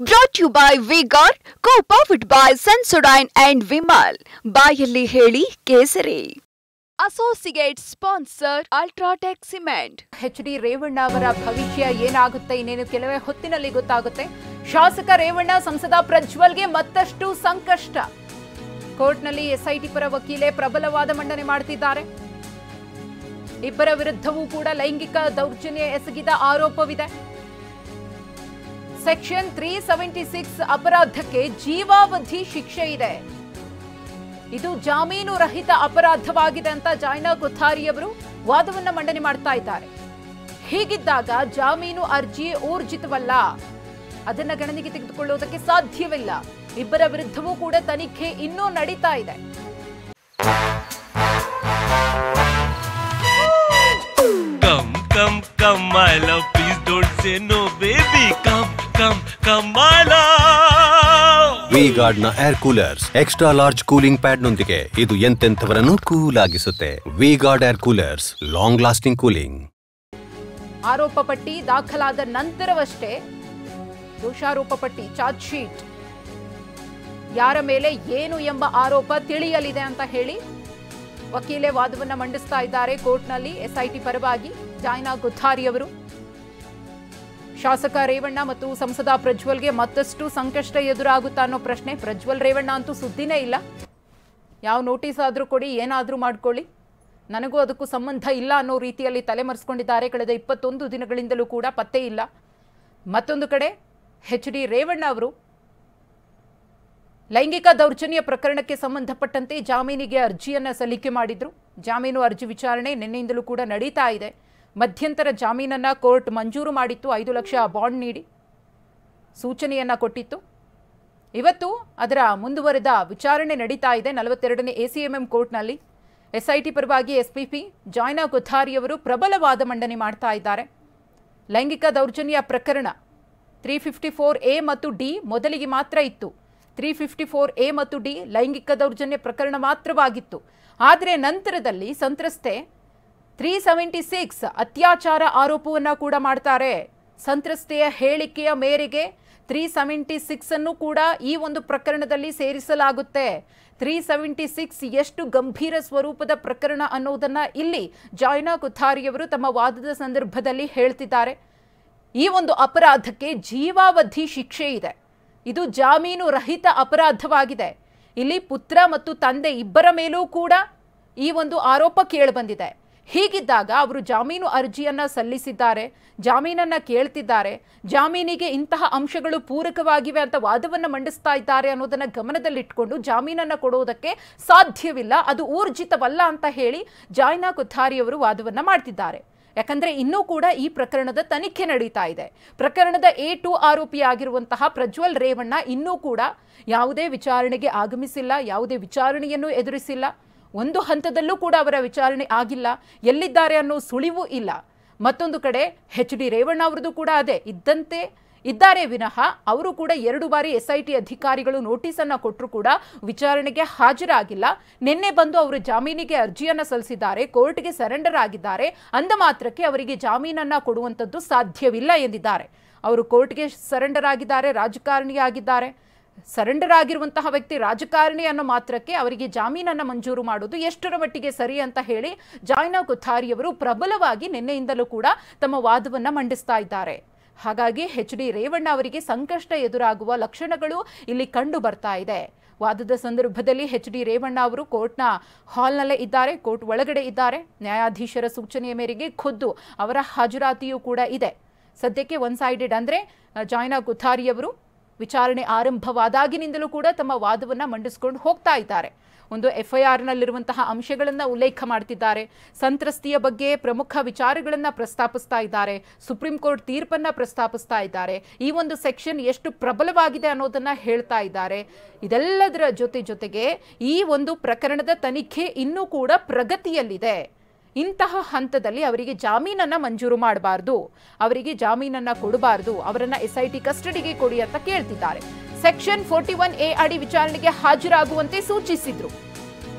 Brought to you by V-Guard, co-powered by Sensodyne and Vimal. ಬಾಯಲ್ಲಿ ಹೇಳಿ ಕೇಸರಿ. Associate sponsor UltraTech cement. H D. Revanna ಅವರ ಭವಿಷ್ಯ ಏನಾಗುತ್ತೆ ಇನ್ನೇನು ಕೆಲವೇ ಹೊತ್ತಿನಲ್ಲಿ ಗೊತ್ತಾಗುತ್ತೆ. ಶಾಸಕ ರೇವಣ್ಣ ಸಂಸದ ಪ್ರಜ್ವಲ್ಗೆ ಮತ್ತಷ್ಟು ಸಂಕಷ್ಟ. ಕೋರ್ಟ್ನಲ್ಲಿ ಎಸ್ಐಟಿ ಪರ ವಕೀಲೆ ಪ್ರಬಲ ವಾದ ಮಂಡನೆ ಮಾಡುತ್ತಿದ್ದಾರೆ. ಇಬ್ಬರ ವಿರುದ್ಧವೂ ಕೂಡ ಲೈಂಗಿಕ ದೌರ್ಜನ್ಯ ಎಸಗಿದ ಆರೋಪವಿದೆ. ಸೆಕ್ಷನ್ 376 ಅಪರಾಧಕ್ಕೆ ಜೀವಾವಧಿ ಶಿಕ್ಷೆ ಇದೆ. ಇದು ಜಾಮೀನು ರಹಿತ ಅಪರಾಧವಾಗಿದೆ ಅಂತ ಜಾಯ್ನಾ ಕೊಥಾರಿ ಅವರು ವಾದವನ್ನ ಮಂಡನೆ ಮಾಡ್ತಾ ಇದ್ದಾರೆ. ಹೀಗಿದ್ದಾಗ ಜಾಮೀನು ಅರ್ಜಿ ಊರ್ಜಿತವಲ್ಲ, ಅದನ್ನ ಗಣನೆಗೆ ತೆಗೆದುಕೊಳ್ಳುವುದಕ್ಕೆ ಸಾಧ್ಯವಿಲ್ಲ. ಇಬ್ಬರ ವಿರುದ್ಧವೂ ಕೂಡ ತನಿಖೆ ಇನ್ನೂ ನಡೀತಾ ಇದೆ. Come, my love, please don't say no, baby. Come, my love. V-Guard ನ air coolers extra large cooling pad ನೊಂದಿಗೆ ಇದು ಎಂತೆಂಥವರನ್ನು ಕೂಲ್ ಆಗಿಸುತ್ತೆ. V-Guard air coolers, long lasting cooling. ಆರೋಪ ಪಟ್ಟಿ ದಾಖಲಾದ ನಂತರವಷ್ಟೇ ದೋಷಾರೋಪ ಪಟ್ಟಿ ಚಾರ್ಜ್ ಶೀಟ್ ಯಾರ ಮೇಲೆ ಏನು ಎಂಬ ಆರೋಪ ತಿಳಿಯಲಿದೆ ಅಂತ ಹೇಳಿ ವಕೀಲೆ ವಾದವನ್ನ ಮಂಡಿಸ್ತಾ ಇದ್ದಾರೆ ಕೋರ್ಟ್ನಲ್ಲಿ. ಎಸ್ಐಟಿ ಪರವಾಗಿ ಜಾಯ್ನಾ ಕೊಥಾರಿ ಅವರು ಶಾಸಕ ರೇವಣ್ಣ ಮತ್ತು ಸಂಸದ ಪ್ರಜ್ವಲ್ಗೆ ಮತ್ತಷ್ಟು ಸಂಕಷ್ಟ ಎದುರಾಗುತ್ತಾ ಅನ್ನೋ ಪ್ರಶ್ನೆ. ಪ್ರಜ್ವಲ್ ರೇವಣ್ಣ ಅಂತೂ ಸುದ್ದಿನೇ ಇಲ್ಲ. ಯಾವ ನೋಟಿಸ್ ಆದರೂ ಕೊಡಿ, ಏನಾದರೂ ಮಾಡ್ಕೊಳ್ಳಿ, ನನಗೂ ಅದಕ್ಕೂ ಸಂಬಂಧ ಇಲ್ಲ ಅನ್ನೋ ರೀತಿಯಲ್ಲಿ ತಲೆಮರೆಸ್ಕೊಂಡಿದ್ದಾರೆ. ಕಳೆದ 21 ದಿನಗಳಿಂದಲೂ ಕೂಡ ಪತ್ತೆ ಇಲ್ಲ. ಮತ್ತೊಂದು ಕಡೆ ಎಚ್.ಡಿ. ರೇವಣ್ಣ ಅವರು ಲೈಂಗಿಕ ದೌರ್ಜನ್ಯ ಪ್ರಕರಣಕ್ಕೆ ಸಂಬಂಧಪಟ್ಟಂತೆ ಜಾಮೀನಿಗೆ ಅರ್ಜಿಯನ್ನ ಸಲ್ಲಿಕೆ ಮಾಡಿದ್ರು. ಜಾಮೀನು ಅರ್ಜಿ ವಿಚಾರಣೆ ನಿನ್ನೆಯಿಂದಲೂ ಕೂಡ ನಡೀತಾ ಇದೆ. ಮಧ್ಯಂತರ ಜಾಮೀನನ್ನ ಕೋರ್ಟ್ ಮಂಜೂರು ಮಾಡಿತ್ತು. 5 ಲಕ್ಷ ಬಾಂಡ್ ನೀಡಿ ಸೂಚನೆಯನ್ನ ಕೊಟ್ಟಿತ್ತು. ಇವತ್ತು ಅದರ ಮುಂದುವರೆದ ವಿಚಾರಣೆ ನಡೀತಾ ಇದೆ 42ನೇ ACMM ಕೋರ್ಟ್ನಲ್ಲಿ. ಎಸ್ಐಟಿ ಪರವಾಗಿ ಎಸ್ಪಿಪಿ ಜಾಯ್ನಾ ಕೊಥಾರಿ ಅವರು ಪ್ರಬಲ ವಾದ ಮಂಡನೆ ಮಾಡ್ತಾ ಇದ್ದಾರೆ. ಲೈಂಗಿಕ ದೌರ್ಜನ್ಯ ಪ್ರಕರಣ 354A ಮತ್ತು D ಮೊದಲಿಗೆ ಮಾತ್ರ ಇತ್ತು. 354A ಮತ್ತು D ಲೈಂಗಿಕ ದೌರ್ಜನ್ಯ ಪ್ರಕರಣ ಮಾತ್ರವಾಗಿತ್ತು. ಆದರೆ ನಂತರದಲ್ಲಿ ಸಂತ್ರಸ್ತೆ 376 ಅತ್ಯಾಚಾರ ಆರೋಪವನ್ನ ಕೂಡ ಮಾಡ್ತಾರೆ. ಸಂತ್ರಸ್ತೆಯ ಹೇಳಿಕೆಯ ಮೇರೆಗೆ 376 ಅನ್ನು ಕೂಡ ಈ ಒಂದು ಪ್ರಕರಣದಲ್ಲಿ ಸೇರಿಸಲಾಗುತ್ತೆ. 376 ಎಷ್ಟು ಗಂಭೀರ ಸ್ವರೂಪದ ಪ್ರಕರಣ ಅನ್ನೋದನ್ನ ಇಲ್ಲಿ ಜಾಯ್ನಾ ಕೊಥಾರಿ ಅವರು ತಮ್ಮ ವಾದದ ಸಂದರ್ಭದಲ್ಲಿ ಹೇಳ್ತಿದ್ದಾರೆ. ಈ ಒಂದು ಅಪರಾಧಕ್ಕೆ ಜೀವಾವಧಿ ಶಿಕ್ಷೆ ಇದೆ. ಇದು ಜಾಮೀನು ರಹಿತ ಅಪರಾಧವಾಗಿದೆ. ಇಲ್ಲಿ ಪುತ್ರ ಮತ್ತು ತಂದೆ ಇಬ್ಬರ ಮೇಲೂ ಕೂಡ ಈ ಒಂದು ಆರೋಪ ಕೇಳಿಬಂದಿದೆ. ಹೀಗಿದ್ದಾಗ ಅವರು ಜಾಮೀನು ಅರ್ಜಿಯನ್ನ ಸಲ್ಲಿಸಿದ್ದಾರೆ, ಜಾಮೀನನ್ನ ಕೇಳ್ತಿದ್ದಾರೆ. ಜಾಮೀನಿಗೆ ಇಂತಹ ಅಂಶಗಳು ಪೂರಕವಾಗಿವೆ ಅಂತ ವಾದವನ್ನ ಮಂಡಿಸ್ತಾ ಇದ್ದಾರೆ ಅನ್ನೋದನ್ನ ಗಮನದಲ್ಲಿಟ್ಕೊಂಡು ಜಾಮೀನನ್ನ ಕೊಡೋದಕ್ಕೆ ಸಾಧ್ಯವಿಲ್ಲ, ಅದು ಊರ್ಜಿತವಲ್ಲ ಅಂತ ಹೇಳಿ ಜಾಯ್ನಾ ಕೊಥಾರಿ ಅವರು ವಾದವನ್ನ ಮಾಡ್ತಿದ್ದಾರೆ. ಯಾಕಂದ್ರೆ ಇನ್ನೂ ಕೂಡ ಈ ಪ್ರಕರಣದ ತನಿಖೆ ನಡೀತಾ ಇದೆ. ಪ್ರಕರಣದ A2 ಆರೋಪಿಯಾಗಿರುವಂತಹ ಪ್ರಜ್ವಲ್ ರೇವಣ್ಣ ಇನ್ನೂ ಕೂಡ ಯಾವುದೇ ವಿಚಾರಣೆಗೆ ಆಗಮಿಸಿಲ್ಲ, ಯಾವುದೇ ವಿಚಾರಣೆಯನ್ನು ಎದುರಿಸಿಲ್ಲ. ಒಂದು ಹಂತದಲ್ಲೂ ಕೂಡ ಅವರ ವಿಚಾರಣೆ ಆಗಿಲ್ಲ. ಎಲ್ಲಿದ್ದಾರೆ ಅನ್ನೋ ಸುಳಿವು ಇಲ್ಲ. ಮತ್ತೊಂದು ಕಡೆ ಎಚ್.ಡಿ. ರೇವಣ್ಣ ಅವರದು ಕೂಡ ಅದೇ ಇದ್ದಂತೆ ಇದ್ದಾರೆ ವಿನಃ ಅವರು ಕೂಡ 2 ಬಾರಿ ಎಸ್ಐಟಿ ಅಧಿಕಾರಿಗಳು ನೋಟಿಸನ್ನು ಕೊಟ್ಟರು ಕೂಡ ವಿಚಾರಣೆಗೆ ಹಾಜರಾಗಿಲ್ಲ. ನಿನ್ನೆ ಬಂದು ಅವರು ಜಾಮೀನಿಗೆ ಅರ್ಜಿಯನ್ನು ಸಲ್ಲಿಸಿದ್ದಾರೆ, ಕೋರ್ಟ್ಗೆ ಸರೆಂಡರ್ ಆಗಿದ್ದಾರೆ. ಅಂದ ಮಾತ್ರಕ್ಕೆ ಅವರಿಗೆ ಜಾಮೀನನ್ನು ಕೊಡುವಂಥದ್ದು ಸಾಧ್ಯವಿಲ್ಲ ಎಂದಿದ್ದಾರೆ. ಅವರು ಕೋರ್ಟ್ಗೆ ಸರೆಂಡರ್ ಆಗಿದ್ದಾರೆ, ರಾಜಕಾರಣಿಯಾಗಿದ್ದಾರೆ. ಸರೆಂಡರ್ ಆಗಿರುವಂತಹ ವ್ಯಕ್ತಿ ರಾಜಕಾರಣಿ ಅನ್ನೋ ಮಾತ್ರಕ್ಕೆ ಅವರಿಗೆ ಜಾಮೀನನ್ನು ಮಂಜೂರು ಮಾಡೋದು ಎಷ್ಟರ ಮಟ್ಟಿಗೆ ಸರಿ ಅಂತ ಹೇಳಿ ಜಾಯ್ನಾ ಕೊಥಾರಿ ಅವರು ಪ್ರಬಲವಾಗಿ ನಿನ್ನೆಯಿಂದಲೂ ಕೂಡ ತಮ್ಮ ವಾದವನ್ನ ಮಂಡಿಸ್ತಾ ಇದ್ದಾರೆ. ಹಾಗಾಗಿ ಎಚ್.ಡಿ. ರೇವಣ್ಣ ಅವರಿಗೆ ಸಂಕಷ್ಟ ಎದುರಾಗುವ ಲಕ್ಷಣಗಳು ಇಲ್ಲಿ ಕಂಡು ಬರ್ತಾ ಇದೆ. ವಾದದ ಸಂದರ್ಭದಲ್ಲಿ ಎಚ್.ಡಿ. ರೇವಣ್ಣ ಅವರು ಕೋರ್ಟ್ನ ಹಾಲ್ನಲ್ಲೇ ಇದ್ದಾರೆ, ಕೋರ್ಟ್ ಒಳಗಡೆ ಇದ್ದಾರೆ. ನ್ಯಾಯಾಧೀಶರ ಸೂಚನೆಯ ಮೇರೆಗೆ ಖುದ್ದು ಅವರ ಹಾಜರಾತಿಯೂ ಕೂಡ ಇದೆ. ಸದ್ಯಕ್ಕೆ ಒನ್ ಸೈಡೆಡ್ ಅಂದರೆ ಜಾಯ್ನಾ ಕೊಥಾರಿ ಅವರು ವಿಚಾರಣೆ ಆರಂಭವಾದಾಗಿನಿಂದಲೂ ಕೂಡ ತಮ್ಮ ವಾದವನ್ನ ಮಂಡಿಸ್ಕೊಂಡು ಹೋಗ್ತಾ ಇದ್ದಾರೆ. ಒಂದು FIRನಲ್ಲಿರುವಂತಹ ಅಂಶಗಳನ್ನು ಉಲ್ಲೇಖ ಮಾಡ್ತಿದ್ದಾರೆ. ಸಂತ್ರಸ್ತಿಯ ಬಗ್ಗೆ ಪ್ರಮುಖ ವಿಚಾರಗಳನ್ನು ಪ್ರಸ್ತಾಪಿಸ್ತಾ ಇದ್ದಾರೆ. ಸುಪ್ರೀಂ ಕೋರ್ಟ್ ತೀರ್ಪನ್ನ ಪ್ರಸ್ತಾಪಿಸ್ತಾ ಇದ್ದಾರೆ. ಈ ಒಂದು ಸೆಕ್ಷನ್ ಎಷ್ಟು ಪ್ರಬಲವಾಗಿದೆ ಅನ್ನೋದನ್ನ ಹೇಳ್ತಾ ಇದ್ದಾರೆ. ಇದೆಲ್ಲದರ ಜೊತೆಗೆ ಈ ಒಂದು ಪ್ರಕರಣದ ತನಿಖೆ ಇನ್ನೂ ಕೂಡ ಪ್ರಗತಿಯಲ್ಲಿದೆ. ಇಂತಹ ಹಂತದಲ್ಲಿ ಅವರಿಗೆ ಜಾಮೀನನ್ನ ಮಂಜೂರು ಮಾಡಬಾರದು, ಅವರಿಗೆ ಜಾಮೀನನ್ನ ಕೊಡಬಾರದು, ಅವರನ್ನ ಎಸ್ಐಟಿ ಕಸ್ಟಡಿಗೆ ಕೊಡಿ ಅಂತ ಕೇಳ್ತಿದ್ದಾರೆ. ಸೆಕ್ಷನ್ 41A ಅಡಿ ವಿಚಾರಣೆಗೆ ಹಾಜರಾಗುವಂತೆ ಸೂಚಿಸಿದ್ರು.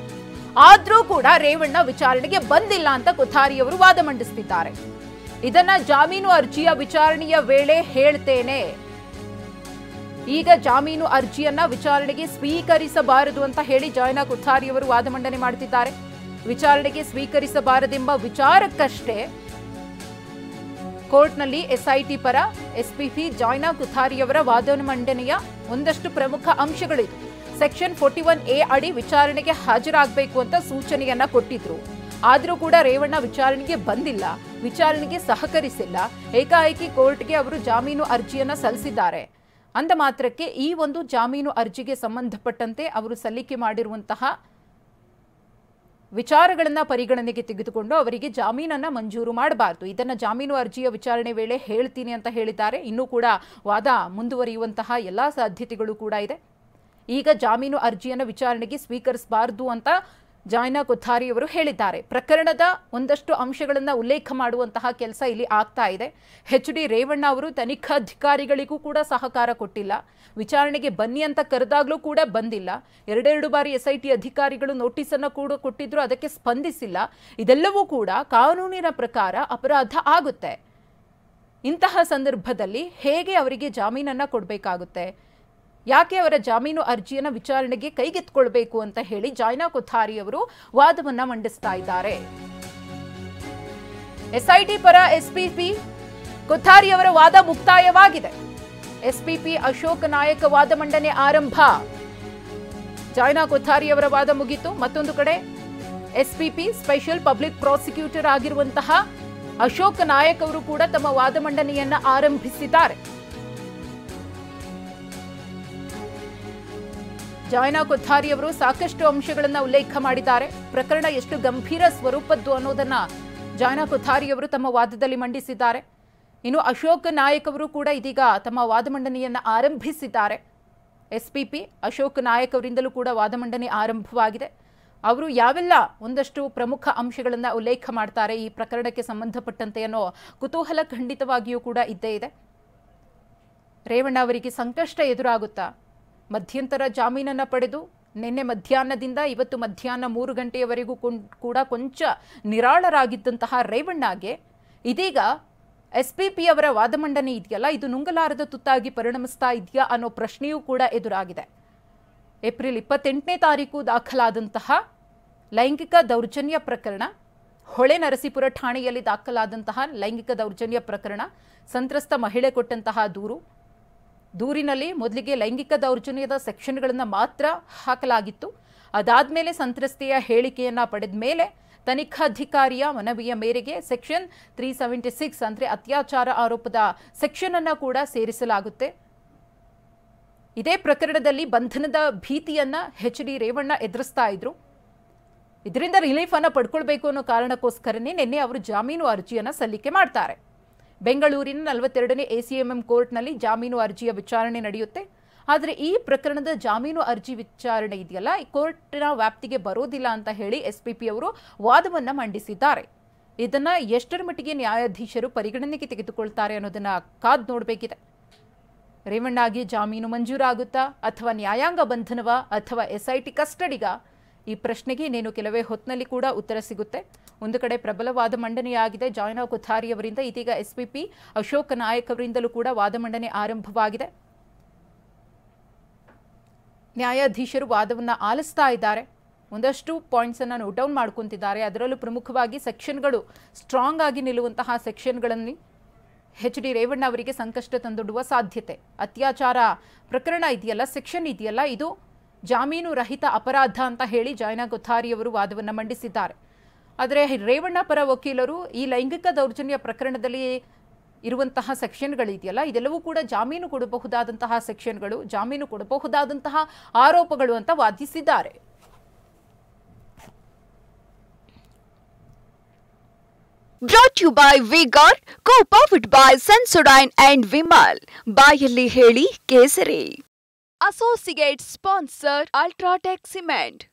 ಆದ್ರೂ ಕೂಡ ರೇವಣ್ಣ ವಿಚಾರಣೆಗೆ ಬಂದಿಲ್ಲ ಅಂತ ಕೊಥಾರಿ ಅವರು ವಾದ ಮಂಡಿಸುತ್ತಿದ್ದಾರೆ. ಇದನ್ನ ಜಾಮೀನು ಅರ್ಜಿಯ ವಿಚಾರಣೆಯ ವೇಳೆ ಹೇಳ್ತೇನೆ, ಈಗ ಜಾಮೀನು ಅರ್ಜಿಯನ್ನ ವಿಚಾರಣೆಗೆ ಸ್ವೀಕರಿಸಬಾರದು ಅಂತ ಹೇಳಿ ಜಯನಾ ಕೊಠಾರಿ ಅವರು ವಾದ ಮಂಡನೆ ಮಾಡುತ್ತಿದ್ದಾರೆ. ವಿಚಾರಣೆಗೆ ಸ್ವೀಕರಿಸಬಾರದೆಂಬ ವಿಚಾರಕ್ಕಷ್ಟೇ ಕೋರ್ಟ್ನಲ್ಲಿ ಎಸ್ಐಟಿ ಪರ ಎಸ್ಪಿಪಿ ಜಯನಾ ಕೊಠಾರಿ ಅವರ ವಾದ ಮಂಡನೆಯ ಒಂದಷ್ಟು ಪ್ರಮುಖ ಅಂಶಗಳಿವೆ. ಸೆಕ್ಷನ್ 41A ಅಡಿ ವಿಚಾರಣೆಗೆ ಹಾಜರಾಗಬೇಕು ಅಂತ ಸೂಚನೆಯನ್ನ ಕೊಟ್ಟಿದ್ರು. ಆದರೂ ಕೂಡ ರೇವಣ್ಣ ವಿಚಾರಣೆಗೆ ಬಂದಿಲ್ಲ, ವಿಚಾರಣೆಗೆ ಸಹಕರಿಸಿಲ್ಲ. ಏಕಾಏಕಿ ಕೋರ್ಟ್ಗೆ ಅವರು ಜಾಮೀನು ಅರ್ಜಿಯನ್ನ ಸಲ್ಲಿಸಿದ್ದಾರೆ. ಅಂದ ಮಾತ್ರಕ್ಕೆ ಈ ಒಂದು ಜಾಮೀನು ಅರ್ಜಿಗೆ ಸಂಬಂಧಪಟ್ಟಂತೆ ಅವರು ಸಲ್ಲಿಕೆ ಮಾಡಿರುವಂತಹ ವಿಚಾರಗಳನ್ನ ಪರಿಗಣನೆಗೆ ತೆಗೆದುಕೊಂಡು ಅವರಿಗೆ ಜಾಮೀನನ್ನ ಮಂಜೂರು ಮಾಡಬಾರದು. ಇದನ್ನ ಜಾಮೀನು ಅರ್ಜಿಯ ವಿಚಾರಣೆ ವೇಳೆ ಹೇಳ್ತೀನಿ ಅಂತ ಹೇಳಿದ್ದಾರೆ. ಇನ್ನೂ ಕೂಡ ವಾದ ಮುಂದುವರಿಯುವಂತಹ ಎಲ್ಲಾ ಸಾಧ್ಯತೆಗಳು ಕೂಡ ಇದೆ. ಈಗ ಜಾಮೀನು ಅರ್ಜಿಯನ್ನು ವಿಚಾರಣೆಗೆ ಸ್ವೀಕರಿಸಬಾರದು ಅಂತ ಜಯನಾ ಕೊಠಾರಿ ಅವರು ಹೇಳಿದ್ದಾರೆ. ಪ್ರಕರಣದ ಒಂದಷ್ಟು ಅಂಶಗಳನ್ನು ಉಲ್ಲೇಖ ಮಾಡುವಂತಹ ಕೆಲಸ ಇಲ್ಲಿ ಆಗ್ತಾ ಇದೆ. HD ರೇವಣ್ಣ ಅವರು ತನಿಖಾಧಿಕಾರಿಗಳಿಗೂ ಕೂಡ ಸಹಕಾರ ಕೊಟ್ಟಿಲ್ಲ. ವಿಚಾರಣೆಗೆ ಬನ್ನಿ ಅಂತ ಕರೆದಾಗಲೂ ಕೂಡ ಬಂದಿಲ್ಲ. ಎರಡೆರಡು ಬಾರಿ SIT ಅಧಿಕಾರಿಗಳು ನೋಟಿಸನ್ನು ಕೂಡ ಕೊಟ್ಟಿದ್ರು, ಅದಕ್ಕೆ ಸ್ಪಂದಿಸಿಲ್ಲ. ಇದೆಲ್ಲವೂ ಕೂಡ ಕಾನೂನಿನ ಪ್ರಕಾರ ಅಪರಾಧ ಆಗುತ್ತೆ. ಇಂತಹ ಸಂದರ್ಭದಲ್ಲಿ ಹೇಗೆ ಅವರಿಗೆ ಜಾಮೀನನ್ನು ಕೊಡಬೇಕಾಗುತ್ತೆ? ಯಾಕೆ ಅವರ ಜಾಮೀನು ಅರ್ಜಿಯನ್ನು ವಿಚಾರಣೆಗೆ ಕೈಗೆತ್ತಿಕೊಳ್ಳಬೇಕು ಅಂತ ಹೇಳಿ ಜಯನಾ ಕೊಠಾರಿ ಅವರು ವಾದವನ್ನ ಮಂಡಿಸ್ತಾ ಇದ್ದಾರೆ. SIT ಪರ SPP ಕೊಠಾರಿ ಅವರ ವಾದ ಮುಕ್ತಾಯವಾಗಿದೆ. SPP ಅಶೋಕ್ ನಾಯಕ್ ವಾದ ಮಂಡನೆ ಆರಂಭ. ಜಯನಾ ಕೊಠಾರಿ ಅವರ ವಾದ ಮುಗಿತು. ಮತ್ತೊಂದು ಕಡೆ SPP ಸ್ಪೆಷಲ್ ಪಬ್ಲಿಕ್ ಪ್ರಾಸಿಕ್ಯೂಟರ್ ಆಗಿರುವಂತಹ ಅಶೋಕ್ ನಾಯಕ್ ಅವರು ಕೂಡ ತಮ್ಮ ವಾದ ಮಂಡನೆಯನ್ನ ಆರಂಭಿಸಿದ್ದಾರೆ. ಜಯನಾ ಕೊಠಾರಿ ಅವರು ಸಾಕಷ್ಟು ಅಂಶಗಳನ್ನು ಉಲ್ಲೇಖ ಮಾಡಿದ್ದಾರೆ. ಪ್ರಕರಣ ಎಷ್ಟು ಗಂಭೀರ ಸ್ವರೂಪದ್ದು ಅನ್ನೋದನ್ನ ಜಯನಾ ಕೊಠಾರಿ ಅವರು ತಮ್ಮ ವಾದದಲ್ಲಿ ಮಂಡಿಸಿದ್ದಾರೆ. ಇನ್ನು ಅಶೋಕ್ ನಾಯಕ್ ಅವರು ಕೂಡ ಇದೀಗ ತಮ್ಮ ವಾದ ಮಂಡನೆಯನ್ನ ಆರಂಭಿಸಿದ್ದಾರೆ. SPP ಅಶೋಕ್ ನಾಯಕ್ ಅವರಿಂದಲೂ ಕೂಡ ವಾದ ಮಂಡನೆ ಆರಂಭವಾಗಿದೆ. ಅವರು ಯಾವೆಲ್ಲ ಒಂದಷ್ಟು ಪ್ರಮುಖ ಅಂಶಗಳನ್ನು ಉಲ್ಲೇಖ ಮಾಡ್ತಾರೆ ಈ ಪ್ರಕರಣಕ್ಕೆ ಸಂಬಂಧಪಟ್ಟಂತೆ ಅನ್ನೋ ಕುತೂಹಲ ಖಂಡಿತವಾಗಿಯೂ ಕೂಡ ಇದ್ದೇ ಇದೆ. ರೇವಣ್ಣ ಅವರಿಗೆ ಸಂಕಷ್ಟ ಎದುರಾಗುತ್ತಾ? ಮಧ್ಯಂತರ ಜಾಮೀನನ್ನು ಪಡೆದು ನಿನ್ನೆ ಮಧ್ಯಾಹ್ನದಿಂದ ಇವತ್ತು ಮಧ್ಯಾಹ್ನ 3 ಗಂಟೆಯವರೆಗೂ ಕೂಡ ಕೊಂಚ ನಿರಾಳರಾಗಿದ್ದಂತಹ ರೇವಣ್ಣಗೆ ಇದೀಗ SPP ಅವರ ವಾದ ಮಂಡನೆ ಇದೆಯಲ್ಲ, ಇದು ನುಂಗಲಾರದ ತುತ್ತಾಗಿ ಪರಿಣಮಿಸ್ತಾ ಇದೆಯಾ ಅನ್ನೋ ಪ್ರಶ್ನೆಯೂ ಕೂಡ ಎದುರಾಗಿದೆ. ಏಪ್ರಿಲ್ 28ನೇ ತಾರೀಕು ದಾಖಲಾದಂತಹ ಲೈಂಗಿಕ ದೌರ್ಜನ್ಯ ಪ್ರಕರಣ, ಹೊಳೆ ನರಸೀಪುರ ಠಾಣೆಯಲ್ಲಿ ದಾಖಲಾದಂತಹ ಲೈಂಗಿಕ ದೌರ್ಜನ್ಯ ಪ್ರಕರಣ, ಸಂತ್ರಸ್ತ ಮಹಿಳೆ ಕೊಟ್ಟಂತಹ ದೂರಿನಲ್ಲಿ ಮೊದಲಿಗೆ ಲೈಂಗಿಕ ದೌರ್ಜನ್ಯದ ಸೆಕ್ಷನ್ಗಳನ್ನು ಮಾತ್ರ ಹಾಕಲಾಗಿತ್ತು. ಅದಾದ್ಮೇಲೆ ಸಂತ್ರಸ್ತೆಯ ಹೇಳಿಕೆಯನ್ನ ಪಡೆದ ಮೇಲೆ ತನಿಖಾಧಿಕಾರಿಯ ಮನವಿಯ ಮೇರೆಗೆ ಸೆಕ್ಷನ್ 376 ಅಂದ್ರೆ ಅತ್ಯಾಚಾರ ಆರೋಪದ ಸೆಕ್ಷನ್ ಅನ್ನ ಕೂಡ ಸೇರಿಸಲಾಗುತ್ತೆ. ಇದೇ ಪ್ರಕರಣದಲ್ಲಿ ಬಂಧನದ ಭೀತಿಯನ್ನ HD ರೇವಣ್ಣ ಎದುರಿಸ್ತಾ ಇದ್ರು. ಇದರಿಂದ ರಿಲೀಫ್ ಅನ್ನ ಪಡ್ಕೊಳ್ಬೇಕು ಅನ್ನೋ ಕಾರಣಕ್ಕೋಸ್ಕರನೇ ನಿನ್ನೆ ಅವರು ಜಾಮೀನು ಅರ್ಜಿಯನ್ನ ಸಲ್ಲಿಕೆ ಮಾಡ್ತಾರೆ. ಬೆಂಗಳೂರಿನ 42ನೇ ACMM ಕೋರ್ಟ್ನಲ್ಲಿ ಜಾಮೀನು ಅರ್ಜಿಯ ವಿಚಾರಣೆ ನಡೆಯುತ್ತೆ. ಆದರೆ ಈ ಪ್ರಕರಣದ ಜಾಮೀನು ಅರ್ಜಿ ವಿಚಾರಣೆ ಇದೆಯಲ್ಲ, ಈ ಕೋರ್ಟ್ನ ವ್ಯಾಪ್ತಿಗೆ ಬರೋದಿಲ್ಲ ಅಂತ ಹೇಳಿ SPP ಅವರು ವಾದವನ್ನ ಮಂಡಿಸಿದ್ದಾರೆ. ಇದನ್ನ ಎಷ್ಟರ ಮಟ್ಟಿಗೆ ನ್ಯಾಯಾಧೀಶರು ಪರಿಗಣನೆಗೆ ತೆಗೆದುಕೊಳ್ತಾರೆ ಅನ್ನೋದನ್ನ ಕಾದ್ ನೋಡಬೇಕಿದೆ. ರೇವಣ್ಣಗೆ ಜಾಮೀನು ಮಂಜೂರಾಗುತ್ತಾ ಅಥವಾ ನ್ಯಾಯಾಂಗ ಬಂಧನವಾ ಅಥವಾ SIT ಕಸ್ಟಡಿಗ? ಈ ಪ್ರಶ್ನೆಗೆ ಇನ್ನೇನು ಕೆಲವೇ ಹೊತ್ತಿನಲ್ಲಿ ಕೂಡ ಉತ್ತರ ಸಿಗುತ್ತೆ. ಒಂದು ಕಡೆ ಪ್ರಬಲವಾದ ಮಂಡನೆಯಾಗಿದೆ ಜಯನಾ ಕೊಠಾರಿ ಅವರಿಂದ, ಇದೀಗ SPP ಅಶೋಕ್ ನಾಯಕ್ ಅವರಿಂದಲೂ ಕೂಡ ವಾದ ಮಂಡನೆ ಆರಂಭವಾಗಿದೆ. ನ್ಯಾಯಾಧೀಶರು ವಾದವನ್ನ ಆಲಿಸ್ತಾ ಇದ್ದಾರೆ. ಒಂದಷ್ಟು ಪಾಯಿಂಟ್ಸ್ ಅನ್ನು ನೋಟ್ ಡೌನ್ ಮಾಡ್ಕೊಂತಿದ್ದಾರೆ. ಅದರಲ್ಲೂ ಪ್ರಮುಖವಾಗಿ ಸೆಕ್ಷನ್ಗಳು ಸ್ಟ್ರಾಂಗ್ ಆಗಿ ನಿಲ್ಲುವಂತಹ ಸೆಕ್ಷನ್ಗಳಲ್ಲಿ HD ರೇವಣ್ಣ ಅವರಿಗೆ ಸಂಕಷ್ಟ ತಂದೊಡ್ಡುವ ಸಾಧ್ಯತೆ. ಅತ್ಯಾಚಾರ ಪ್ರಕರಣ ಇದೆಯಲ್ಲ, ಸೆಕ್ಷನ್ ಇದೆಯಲ್ಲ, ಇದು ಜಾಮೀನು ರಹಿತ ಅಪರಾಧ ಅಂತ ಹೇಳಿ ಜಯನಾ ಕೊಠಾರಿ ಅವರು ವಾದವನ್ನ ಮಂಡಿಸಿದ್ದಾರೆ. ಆದರೆ ರೇವಣ್ಣ ಪರ ವಕೀಲರು ಈ ಲೈಂಗಿಕ ದೌರ್ಜನ್ಯ ಪ್ರಕರಣದಲ್ಲಿ ಇರುವಂತಹ ಸೆಕ್ಷನ್ಗಳಿದೆಯಲ್ಲ, ಇದೆಲ್ಲವೂ ಕೂಡ ಜಾಮೀನು ಕೊಡಬಹುದಾದಂತಹ ಸೆಕ್ಷನ್ಗಳು, ಜಾಮೀನು ಕೊಡಬಹುದಾದಂತಹ ಆರೋಪಗಳು ಅಂತ ವಾದಿಸಿದ್ದಾರೆ. Brought to you by V-Guard, co-powered by Sensodyne and Vimal. ಬಾಯಲ್ಲಿ ಹೇಳಿ ಕೇಸರಿ. Associate sponsor Ultratech Cement.